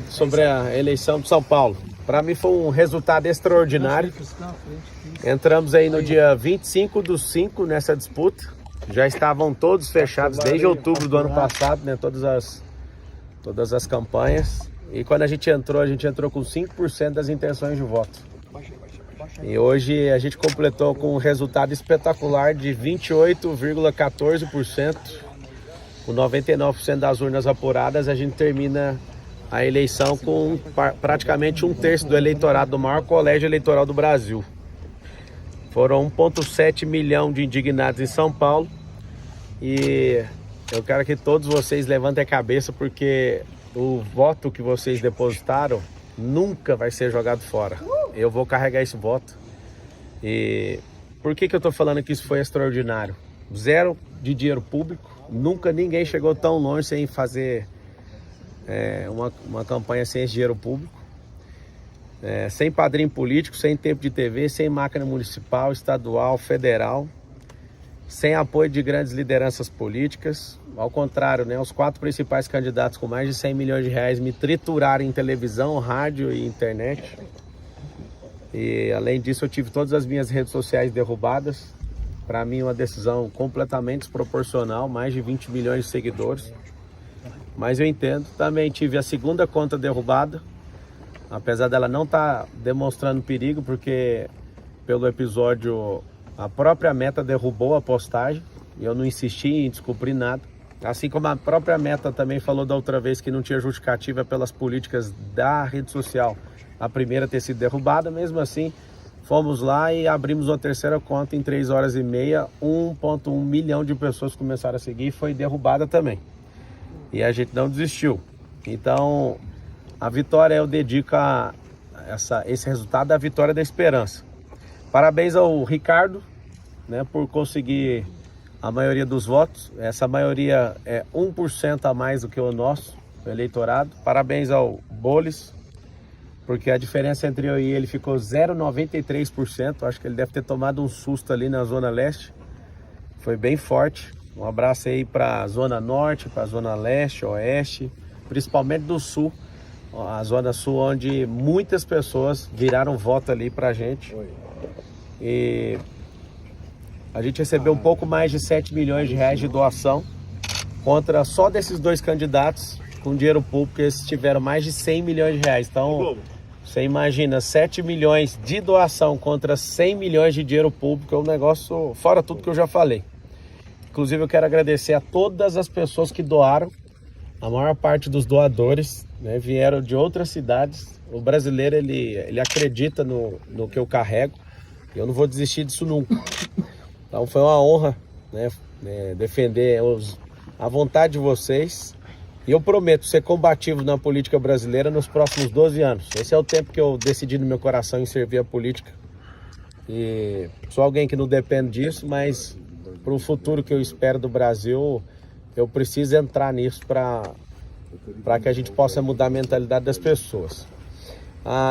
Sobre a eleição de São Paulo. Para mim foi um resultado extraordinário. Entramos aí no dia 25/5 nessa disputa. Já estavam todos fechados desde outubro do ano passado, né? Todas as campanhas. E quando a gente entrou com 5% das intenções de voto. E hoje a gente completou com um resultado espetacular de 28,14%. Com 99% das urnas apuradas, a gente termina a eleição com praticamente 1/3 do eleitorado do maior colégio eleitoral do Brasil. Foram 1,7 milhão de indignados em São Paulo. E eu quero que todos vocês levantem a cabeça, porque o voto que vocês depositaram nunca vai ser jogado fora. Eu vou carregar esse voto. E por que eu estou falando que isso foi extraordinário? Zero de dinheiro público. Nunca ninguém chegou tão longe sem fazer uma campanha sem esse dinheiro público. Sem padrinho político, sem tempo de TV, sem máquina municipal, estadual, federal. Sem apoio de grandes lideranças políticas. Ao contrário, né, os 4 principais candidatos com mais de 100 milhões de reais me trituraram em televisão, rádio e internet. E além disso eu tive todas as minhas redes sociais derrubadas. Para mim uma decisão completamente desproporcional, mais de 20 milhões de seguidores. Mas eu entendo. Também tive a segunda conta derrubada, apesar dela não estar demonstrando perigo, porque pelo episódio a própria Meta derrubou a postagem e eu não insisti em descobrir nada. Assim como a própria Meta também falou da outra vez que não tinha justificativa pelas políticas da rede social, a primeira ter sido derrubada. Mesmo assim, fomos lá e abrimos uma terceira conta em 3 horas e meia, 1,1 milhão de pessoas começaram a seguir e foi derrubada também. E a gente não desistiu. Então, a vitória eu dedico a esse resultado, a vitória da esperança. Parabéns ao Ricardo, né, por conseguir a maioria dos votos. Essa maioria é 1% a mais do que o nosso, o eleitorado. Parabéns ao Boles, porque a diferença entre eu e ele ficou 0,93%. Acho que ele deve ter tomado um susto ali na Zona Leste. Foi bem forte. Um abraço aí para a Zona Norte, para a Zona Leste, Oeste, principalmente do Sul. A Zona Sul, onde muitas pessoas viraram voto ali para a gente. E a gente recebeu um pouco mais de 7 milhões de reais de doação, contra só desses 2 candidatos com dinheiro público, eles tiveram mais de 100 milhões de reais. Então, você imagina, 7 milhões de doação contra 100 milhões de dinheiro público, é um negócio fora tudo que eu já falei. Inclusive, eu quero agradecer a todas as pessoas que doaram. A maior parte dos doadores, né, vieram de outras cidades. O brasileiro, ele acredita no que eu carrego. Eu não vou desistir disso nunca. Então foi uma honra, né, defender a vontade de vocês. E eu prometo ser combativo na política brasileira nos próximos 12 anos. Esse é o tempo que eu decidi no meu coração em servir a política. E sou alguém que não depende disso, mas para o futuro que eu espero do Brasil, eu preciso entrar nisso para que a gente possa mudar a mentalidade das pessoas.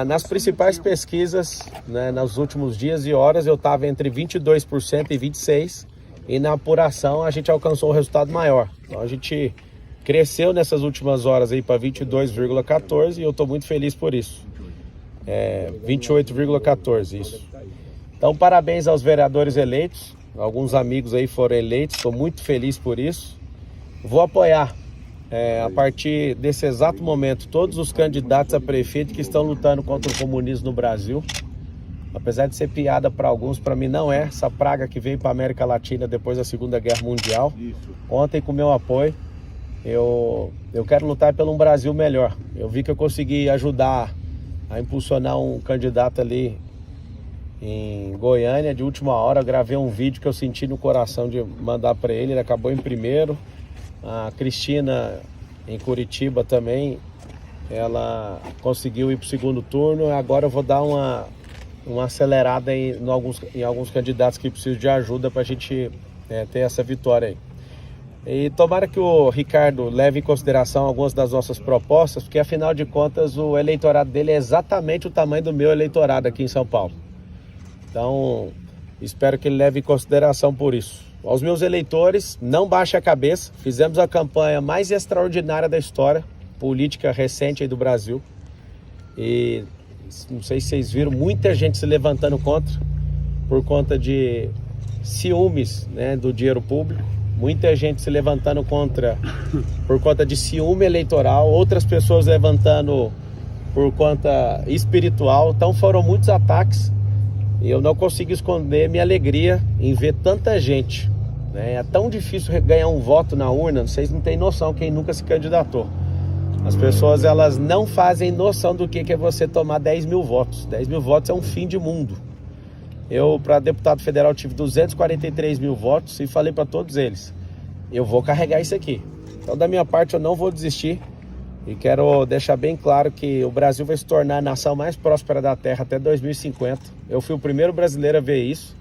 Nas principais pesquisas, né, nos últimos dias e horas, eu estava entre 22% e 26%, e na apuração a gente alcançou um resultado maior. Então a gente cresceu nessas últimas horas aí para 22,14%, e eu estou muito feliz por isso. 28,14%, isso. Então parabéns aos vereadores eleitos, alguns amigos aí foram eleitos, estou muito feliz por isso. Vou apoiar, a partir desse exato momento, todos os candidatos a prefeito que estão lutando contra o comunismo no Brasil. Apesar de ser piada para alguns, para mim não é. Essa praga que veio para a América Latina depois da Segunda Guerra Mundial. Contem com o meu apoio. Eu quero lutar pelo um Brasil melhor. Eu vi que eu consegui ajudar a impulsionar um candidato ali em Goiânia de última hora. Eu gravei um vídeo que eu senti no coração de mandar para ele. Ele acabou em primeiro. A Cristina, em Curitiba também, ela conseguiu ir para o segundo turno. Agora eu vou dar uma acelerada em alguns candidatos que precisam de ajuda para a gente ter essa vitória aí. E tomara que o Ricardo leve em consideração algumas das nossas propostas, porque afinal de contas o eleitorado dele é exatamente o tamanho do meu eleitorado aqui em São Paulo. Então, espero que ele leve em consideração por isso. Aos meus eleitores, não baixe a cabeça. Fizemos a campanha mais extraordinária da história. política recente aí do Brasil. E não sei se vocês viram, muita gente se levantando contra, por conta de ciúmes, né, do dinheiro público. Muita gente se levantando contra por conta de ciúme eleitoral, outras pessoas levantando por conta espiritual. Então foram muitos ataques e eu não consigo esconder minha alegria em ver tanta gente, né? É tão difícil ganhar um voto na urna, vocês não têm noção, quem nunca se candidatou. As pessoas, elas não fazem noção do que é você tomar 10 mil votos. 10 mil votos é um fim de mundo. Eu, para deputado federal, tive 243 mil votos e falei para todos eles, eu vou carregar isso aqui. Então, da minha parte, eu não vou desistir e quero deixar bem claro que o Brasil vai se tornar a nação mais próspera da Terra até 2050. Eu fui o primeiro brasileiro a ver isso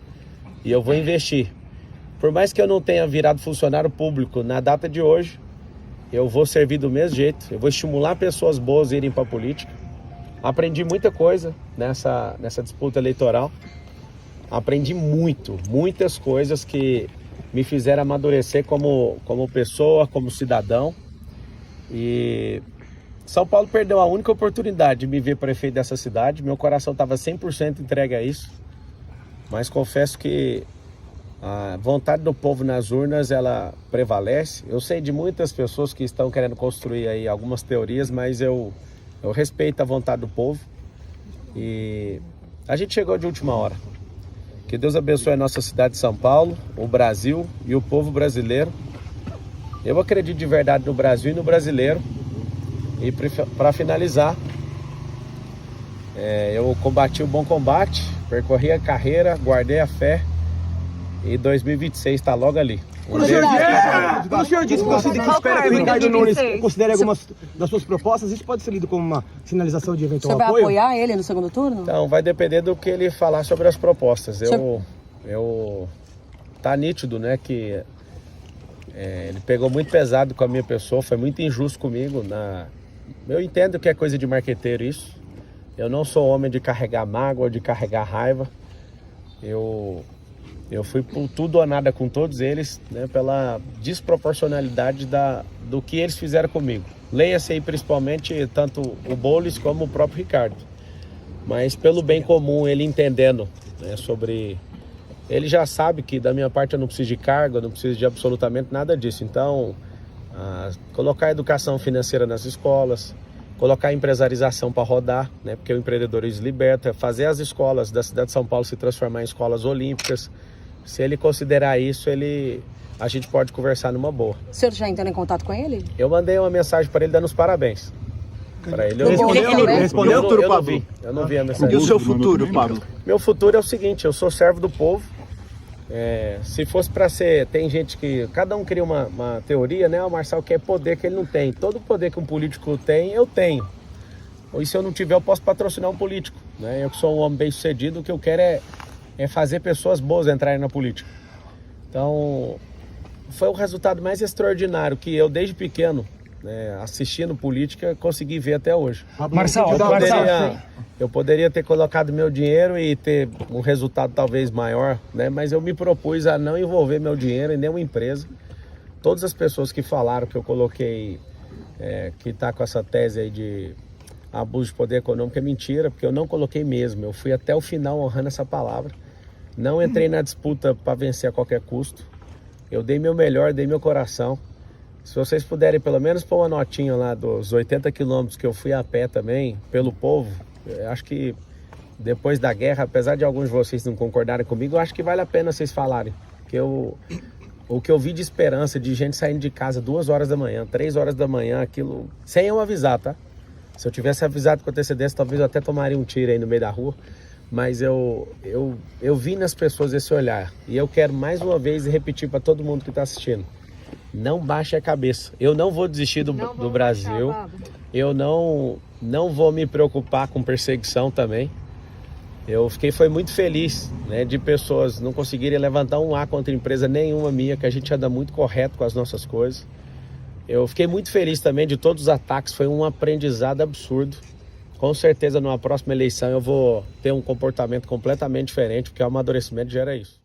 e eu vou investir. Por mais que eu não tenha virado funcionário público na data de hoje, eu vou servir do mesmo jeito, eu vou estimular pessoas boas a irem para a política. Aprendi muita coisa nessa disputa eleitoral. Aprendi muitas coisas que me fizeram amadurecer como pessoa, como cidadão. E São Paulo perdeu a única oportunidade de me ver prefeito dessa cidade. Meu coração estava 100% entregue a isso. Mas confesso que a vontade do povo nas urnas, ela prevalece. Eu sei de muitas pessoas que estão querendo construir aí algumas teorias, mas eu respeito a vontade do povo. E a gente chegou de última hora. Que Deus abençoe a nossa cidade de São Paulo, o Brasil e o povo brasileiro. Eu acredito de verdade no Brasil e no brasileiro. E para finalizar, eu combati o bom combate, percorri a carreira, guardei a fé e 2026 está logo ali. Quando o senhor disse que você espera que o Ricardo Nunes considere algumas das suas propostas, isso pode ser lido como uma sinalização de eventual apoio? Você vai apoiar ele no segundo turno? Então, vai depender do que ele falar sobre as propostas. Tá nítido, né, que ele pegou muito pesado com a minha pessoa, foi muito injusto comigo. Eu entendo que é coisa de marqueteiro isso. Eu não sou homem de carregar mágoa, de carregar raiva. Eu fui por tudo ou nada com todos eles, né, pela desproporcionalidade do que eles fizeram comigo. Leia-se aí principalmente tanto o Boulos como o próprio Ricardo. Mas pelo bem comum, ele entendendo, né, sobre... Ele já sabe que da minha parte eu não preciso de cargo, eu não preciso de absolutamente nada disso. Então, colocar a educação financeira nas escolas, colocar a empresarização para rodar, né, porque o empreendedorismo liberta, fazer as escolas da cidade de São Paulo se transformar em escolas olímpicas. Se ele considerar isso, a gente pode conversar numa boa. O senhor já entrou em contato com ele? Eu mandei uma mensagem para ele dando os parabéns. Para ele. Respondeu tudo, Pablo? Eu não vi a mensagem. E o seu futuro, Pablo? Meu futuro é o seguinte, eu sou servo do povo. Se fosse para ser... Tem gente que... Cada um cria uma teoria, né? O Marçal quer poder que ele não tem. Todo poder que um político tem, eu tenho. E se eu não tiver, eu posso patrocinar um político, né? Eu que sou um homem bem sucedido, o que eu quero é fazer pessoas boas entrarem na política. Então, foi o resultado mais extraordinário que eu, desde pequeno, né, assistindo política, consegui ver até hoje. Marçal, eu poderia ter colocado meu dinheiro e ter um resultado talvez maior, né, mas eu me propus a não envolver meu dinheiro em nenhuma empresa. Todas as pessoas que falaram que eu coloquei, que está com essa tese aí de abuso de poder econômico, é mentira, porque eu não coloquei mesmo. Eu fui até o final honrando essa palavra. Não entrei na disputa para vencer a qualquer custo. Eu dei meu melhor, dei meu coração. Se vocês puderem pelo menos pôr uma notinha lá dos 80 quilômetros que eu fui a pé também, pelo povo, acho que depois da guerra, apesar de alguns de vocês não concordarem comigo, eu acho que vale a pena vocês falarem. Que o que eu vi de esperança, de gente saindo de casa 2 horas da manhã, 3 horas da manhã, aquilo, sem eu avisar, tá? Se eu tivesse avisado com antecedência, talvez eu até tomaria um tiro aí no meio da rua. Mas eu vi nas pessoas esse olhar. E eu quero mais uma vez repetir para todo mundo que está assistindo. Não baixe a cabeça. Eu não vou desistir do Brasil. Eu não vou me preocupar com perseguição também. Foi muito feliz, né, de pessoas não conseguirem levantar um A contra empresa nenhuma minha, que a gente anda muito correto com as nossas coisas. Eu fiquei muito feliz também de todos os ataques. Foi um aprendizado absurdo. Com certeza, numa próxima eleição, eu vou ter um comportamento completamente diferente, porque o amadurecimento gera isso.